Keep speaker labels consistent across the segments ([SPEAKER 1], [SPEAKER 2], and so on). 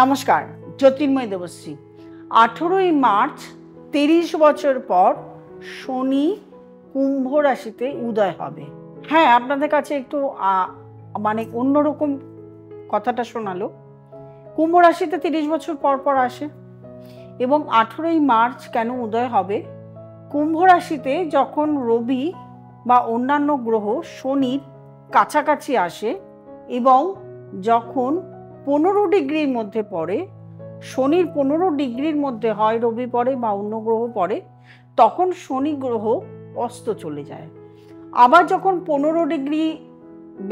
[SPEAKER 1] নমস্কার, জ্যোতির্ময় দেবশ্রী। 18ই মার্চ 30 বছর পর শনি কুম্ভ রাশিতে উদয় হবে। হ্যাঁ, আপনাদের কাছে একটু অন্যরকম কথাটা শোনালো। কুম্ভ রাশিতে 30 বছর পর পর আসে এবং 18ই মার্চ কেন উদয় হবে? কুম্ভ রাশিতে যখন রবি বা অন্যান্য গ্রহ শনির কাছাকাছি আসে এবং যখন 15 ডিগ্রির মধ্যে পড়ে, শনির 15 ডিগ্রির মধ্যে হয় রবি পড়ে বা অন্য গ্রহ পড়ে, তখন শনি গ্রহ অস্ত চলে যায়। আবার যখন 15 ডিগ্রি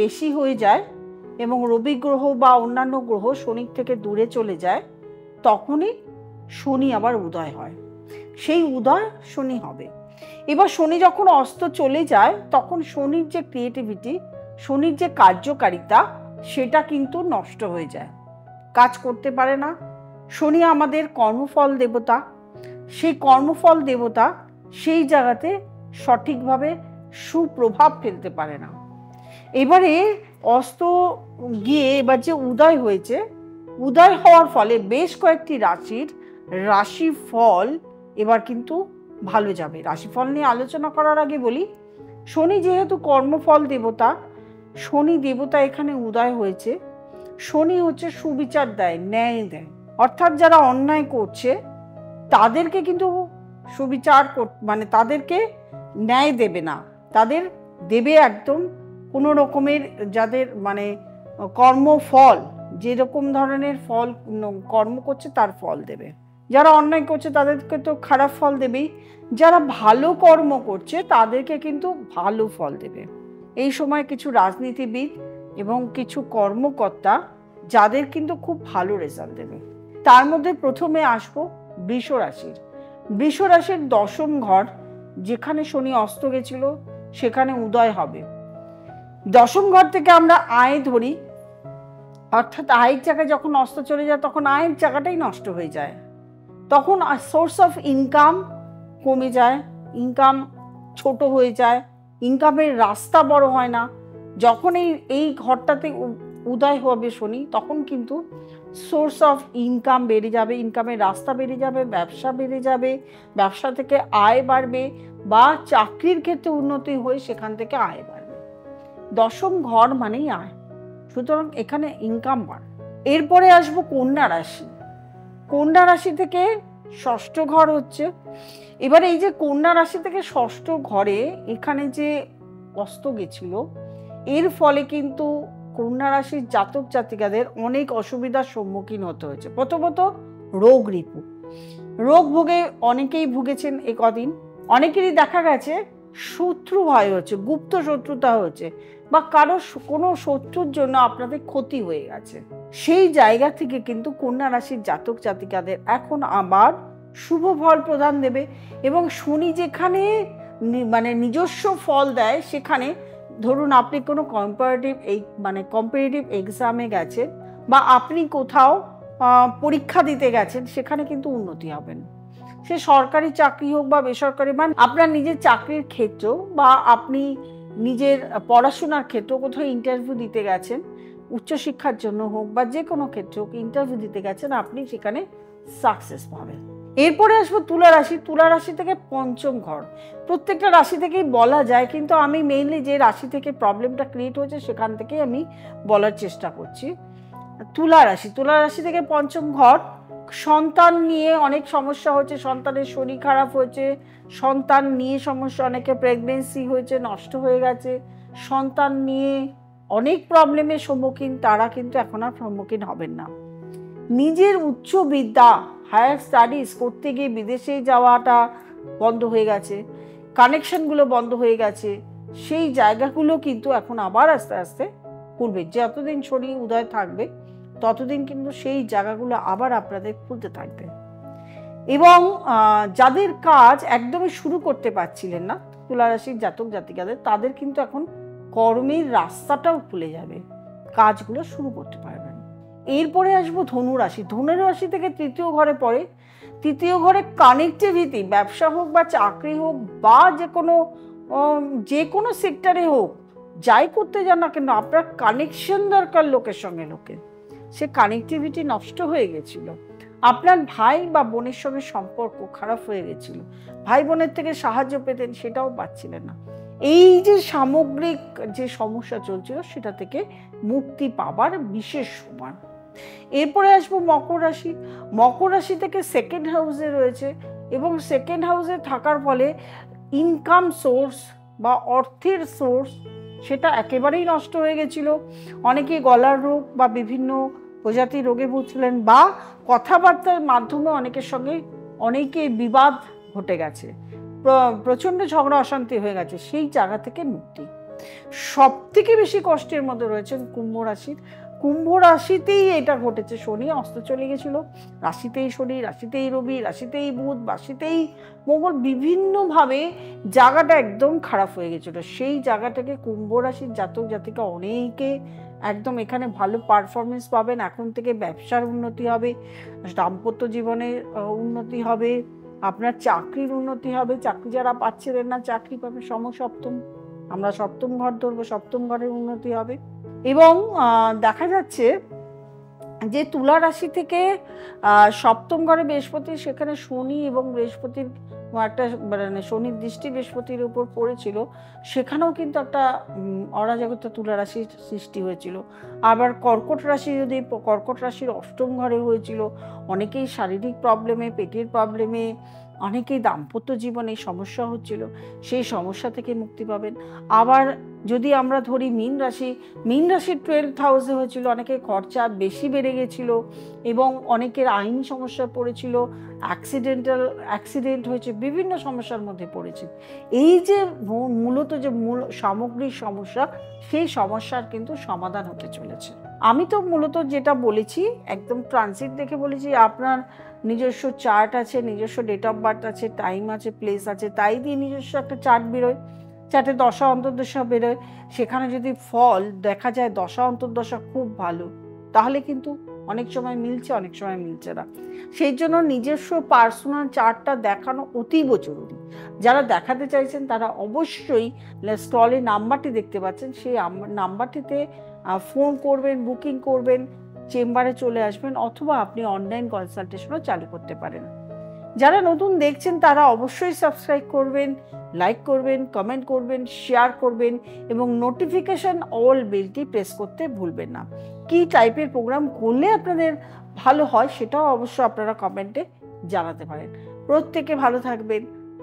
[SPEAKER 1] বেশি হয়ে যায় এবং রবি গ্রহ বা অন্যান্য গ্রহ শনির থেকে দূরে চলে যায়, তখনই শনি আবার উদয় হয়। সেই উদয় শনি হবে। এবার শনি যখন অস্ত চলে যায় তখন শনির যে ক্রিয়েটিভিটি, শনির যে কার্যকারিতা, সেটা কিন্তু নষ্ট হয়ে যায়, কাজ করতে পারে না। শনি আমাদের কর্মফল দেবতা, সেই কর্মফল দেবতা সেই জায়গাতে সঠিকভাবে সুপ্রভাব ফেলতে পারে না। এবারে অস্ত গিয়ে এবার যে উদয় হয়েছে, উদয় হওয়ার ফলে বেশ কয়েকটি রাশিফল এবার কিন্তু ভালো যাবে। রাশিফল নিয়ে আলোচনা করার আগে বলি, শনি যেহেতু কর্মফল দেবতা, শনি দেবতা এখানে উদয় হয়েছে। শনি হচ্ছে সুবিচার দেয়, ন্যায় দেয়, অর্থাৎ যারা অন্যায় করছে তাদেরকে কিন্তু সুবিচার মানে তাদেরকে ন্যায় দেবে না, তাদের দেবে একদম কোনো রকমের, যাদের মানে কর্মফল, যেরকম ধরনের ফল কর্ম করছে তার ফল দেবে। যারা অন্যায় করছে তাদেরকে তো খারাপ ফল দেবেই, যারা ভালো কর্ম করছে তাদেরকে কিন্তু ভালো ফল দেবে। এই সময় কিছু রাজনীতিবিদ এবং কিছু কর্মকর্তা যাদের কিন্তু খুব ভালো রেজাল্ট দেবে। তার মধ্যে প্রথমে আসবো বৃষ রাশির। বৃষ রাশির 10ম ঘর, যেখানে শনি অস্ত গেছিল সেখানে উদয় হবে। 10ম ঘর থেকে আমরা আয় ধরি, অর্থাৎ আয়ের জায়গায় যখন অস্ত চলে যায় তখন আয়ের জায়গাটাই নষ্ট হয়ে যায়, তখন সোর্স অফ ইনকাম কমে যায়, ইনকাম ছোট হয়ে যায়, ইনকামের রাস্তা বড় হয় না। যখন এই ঘরটাতে উদয় হবে শনি, তখন কিন্তু সোর্স অফ ইনকাম বেড়ে যাবে, ইনকামের রাস্তা বেড়ে যাবে, ব্যবসা বেড়ে যাবে, ব্যবসা থেকে আয় বাড়বে বা চাকরির ক্ষেত্রে উন্নতি হয়ে সেখান থেকে আয় বাড়বে। 10ম ঘর মানেই আয়, সুতরাং এখানে ইনকাম বাড়ে। এরপরে আসবো কন্যা রাশি। কন্যা রাশি থেকে 6ষ্ঠ ঘর হচ্ছে। এবারে এই যে কন্যা রাশি থেকে 6ষ্ঠ ঘরে এখানে যে অস্ত গেছিল, এর ফলে কিন্তু কন্যা রাশির জাতক জাতিকাদের অনেক অসুবিধার সম্মুখীন হতে হয়েছে। প্রথমত রোগ রিপু, রোগ ভোগে অনেকেই ভুগেছেন এ কদিন। অনেকেরই দেখা গেছে শত্রু ভয় হচ্ছে, গুপ্ত শত্রুতা হচ্ছে, বা কারো কোনো শত্রুর জন্য আপনাদের ক্ষতি হয়ে গেছে। সেই জায়গা থেকে কিন্তু কন্যা রাশির জাতক জাতিকাদের এখন আবার শুভ ফল প্রদান দেবে। এবং শনি যেখানে মানে নিজস্ব ফল দেয়, সেখানে ধরুন আপনি কোনো কম্পারেটিভ এক্সামে গেছেন বা আপনি কোথাও পরীক্ষা দিতে গেছেন, সেখানে কিন্তু উন্নতি হবেন। সে সরকারি চাকরি হোক বা বেসরকারি, মানে আপনার নিজের চাকরির ক্ষেত্র বা আপনি নিজের পড়াশোনার ক্ষেত্র কোথাও ইন্টারভিউ দিতে গেছেন, উচ্চশিক্ষার জন্য হোক বা যে কোনো ক্ষেত্রে হোক ইন্টারভিউ দিতে গেছেন, আপনি সেখানে সাকসেস পাবেন। এরপরে আসবো তুলা রাশি। তুলা রাশি থেকে 5ম ঘর। প্রত্যেকটা রাশি থেকেই বলা যায়, কিন্তু আমি মেইনলি যে রাশি থেকে প্রবলেমটা ক্রিয়েট হয়েছে সেখান থেকেই আমি বলার চেষ্টা করছি। তুলা রাশি, তুলা রাশি থেকে 5ম ঘর, সন্তান নিয়ে অনেক সমস্যা হচ্ছে, সন্তানের শরীর খারাপ হয়েছে, সন্তান নিয়ে সমস্যা, অনেকে প্রেগনেন্সি হয়েছে, নষ্ট হয়ে গেছে, সন্তান নিয়ে অনেক প্রবলেমের সম্মুখীন, তারা কিন্তু এখন আর সম্মুখীন হবেন না। নিজের উচ্চ বিদ্যা, হায়ার স্টাডিজ করতে গিয়ে বিদেশে যাওয়াটা বন্ধ হয়ে গেছে, কানেকশনগুলো বন্ধ হয়ে গেছে, সেই জায়গাগুলো কিন্তু এখন আবার আস্তে আস্তে খুলবে। যতদিন শনি উদয় থাকবে ততদিন কিন্তু সেই জায়গাগুলো আবার আপনাদের খুলতে থাকবে। এবং যাদের কাজ একদমই শুরু করতে পারছিলেন না তুলা রাশির জাতক জাতিকাদের, তাদের কিন্তু এখন কর্মের রাস্তাটাও খুলে যাবে, কাজগুলো শুরু করতে পারবেন। এরপরে আসবো ধনু রাশি। ধনু রাশি থেকে 3য় ঘরে পড়ে। 3য় ঘরে কানেক্টিভিটি, ব্যবসা হোক বা চাকরি হোক বা যে কোনো সেক্টরে হোক, যাই করতে যান না কেন, আপনার কানেকশন দরকার লোকের সঙ্গে। সে কানেক্টিভিটি নষ্ট হয়ে গেছিল। আপনার ভাই বা বোনের সঙ্গে সম্পর্ক খারাপ হয়ে গেছিল, ভাই বোনের থেকে সাহায্য পেতেন, সেটাও পাচ্ছিলেন না। এই যে সামগ্রিক যে সমস্যা চলছিল, সেটা থেকে মুক্তি পাবার বিশেষ সময়। এরপরে আসবো মকর রাশি। মকর রাশি থেকে সেকেন্ড হাউসে রয়েছে, এবং সেকেন্ড হাউসে থাকার ফলে ইনকাম সোর্স বা অর্থের সোর্স সেটা একেবারেই নষ্ট হয়ে গেছিল। অনেকে গলার রোগ বা বিভিন্ন প্রজাতির রোগে ভুগছিলেন, বা কথাবার্তার মাধ্যমে অনেকের সঙ্গে অনেকে বিবাদ ঘটে গেছে, প্রচণ্ড ঝগড়া অশান্তি হয়ে গেছে। সেই জায়গা থেকে মুক্তি। সব থেকে বেশি কষ্টের মধ্যে রয়েছেন কুম্ভ রাশির। কুম্ভ রাশিতেই এটা ঘটেছে, শনি অস্ত চলে গেছিল, রাশিতেই শনি, রাশিতেই রবি, রাশিতেই বুধ, রাশিতেই মঙ্গল, বিভিন্নভাবে জায়গাটা একদম খারাপ হয়ে গেছিল। সেই জায়গাটাকে কুম্ভ রাশির জাতক জাতিকা অনেকে একদম এখানে ভালো পারফরমেন্স পাবেন। এখন থেকে ব্যবসার উন্নতি হবে, দাম্পত্য জীবনের উন্নতি হবে, আপনার চাকরির উন্নতি হবে। চাকরি যারা পাচ্ছিলেন না, চাকরি পাবে। সমসপ্তম, আমরা সপ্তম ঘর ধরবো, সপ্তম ঘরের উন্নতি হবে। এবং দেখা যাচ্ছে যে তুলা রাশি থেকে সপ্তম ঘরে বৃহস্পতি, সেখানে শনি এবং বৃহস্পতির একটা মানে শনির দৃষ্টি বৃহস্পতির উপর পড়েছিল, সেখানেও কিন্তু একটা অরাজকতা তুলা রাশির সৃষ্টি হয়েছিল। আবার কর্কট রাশি, যদি কর্কট রাশির অষ্টম ঘরে হয়েছিল, অনেকেই শারীরিক প্রবলেমে, পেটের প্রবলেমে, অনেকেই দাম্পত্য জীবনে সমস্যা হচ্ছিল, সেই সমস্যা থেকে মুক্তি পাবেন। আবার যদি আমরা ধরি মীন রাশি, মীন রাশির 12th হাউসে হয়েছিল, অনেকের খরচা বেশি বেড়ে গেছিল এবং অনেকের আইনি সমস্যা পড়েছিল, অ্যাক্সিডেন্ট হয়েছে, বিভিন্ন সমস্যার মধ্যে পড়েছে। এই যে মূলত যে সামগ্রিক সমস্যা, সেই সমস্যার কিন্তু সমাধান হতে চলেছে। আমি তো মূলত যেটা বলেছি একদম ট্রানজিট দেখে বলেছি। আপনার নিজস্ব চার্ট আছে, নিজস্ব ডেট অফ বার্থ আছে, টাইম আছে, প্লেস আছে, তাই দিয়ে নিজস্ব একটা চার্ট বেরোয়, চার্টে দশা অন্তর্দশা বেরোয়। সেখানে যদি ফল দেখা যায় দশা অন্তর্দশা খুব ভালো, তাহলে কিন্তু অনেক সময় মিলছে, অনেক সময় মিলছে না। সেই জন্য নিজস্ব পার্সোনাল চার্টটা দেখানো অতীব জরুরি। যারা দেখাতে চাইছেন তারা অবশ্যই স্টলে নাম্বারটি দেখতে পাচ্ছেন, সেই নাম্বারটিতে ফোন করবেন, বুকিং করবেন, চেম্বারে চলে আসবেন, অথবা আপনি অনলাইন কনসালটেশনও চালু করতে পারেন। যারা নতুন দেখছেন তারা অবশ্যই সাবস্ক্রাইব করবেন, লাইক করবেন, কমেন্ট করবেন, শেয়ার করবেন এবং নোটিফিকেশন অল বেলটি প্রেস করতে ভুলবেন না। কী টাইপের প্রোগ্রাম করলে আপনাদের ভালো হয় সেটাও অবশ্য আপনারা কমেন্টে জানাতে পারেন। প্রত্যেকে ভালো থাকবেন,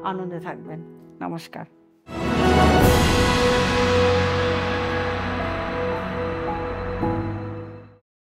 [SPEAKER 1] আনন্দে থাকবেন। নমস্কার।